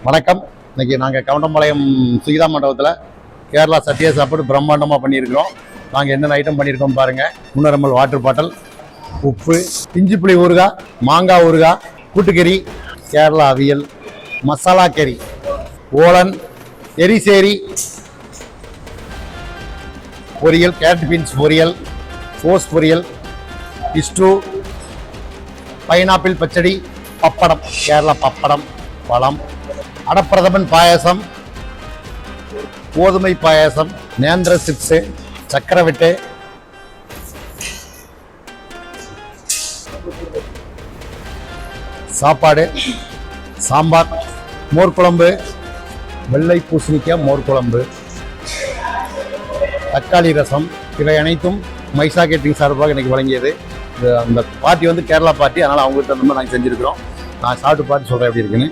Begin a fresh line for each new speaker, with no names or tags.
வணக்கம். இன்னைக்கு நாங்கள் கவுண்டம்பாளையம் சுகிதா மண்டபத்தில் கேரளா சத்யா சாப்பாடு பிரம்மாண்டமாக பண்ணியிருக்கிறோம். நாங்கள் என்னென்ன ஐட்டம் பண்ணியிருக்கோம் பாருங்கள். 300 ml வாட்டர் பாட்டில், உப்பு, இஞ்சி புளி ஊறுகாய், மாங்காய் ஊறுகாய், கூட்டுக்கறி, கேரளா அவியல், மசாலா கறி, ஓலன், எரிசேரி பொரியல், கேரட் பீன்ஸ் பொரியல், கோஸ் பொரியல், இஸ்ட்ரூ, பைனாப்பிள் பச்சடி, பப்படம், கேரளா பப்படம், பழம், அடப்பிரதமன் பாயசம், கோதுமை பாயசம், நேந்திர சிப்ஸு, சக்கரவெட்டு, சாப்பாடு, சாம்பார், மோர் குழம்பு, வெள்ளை பூசணிக்காய் மோர் குழம்பு, தக்காளி ரசம், இவை அனைத்தும் மைசா கேட்டரிங் சார்பாக இன்னைக்கு வழங்கியது. அந்த பார்ட்டி வந்து கேரளா பார்ட்டி, அதனால் அவங்ககிட்ட அந்த மாதிரி நாங்கள் செஞ்சுருக்கிறோம். நான் சாப்பிட்டு பார்த்து சொல்கிறேன் எப்படி இருக்குன்னு.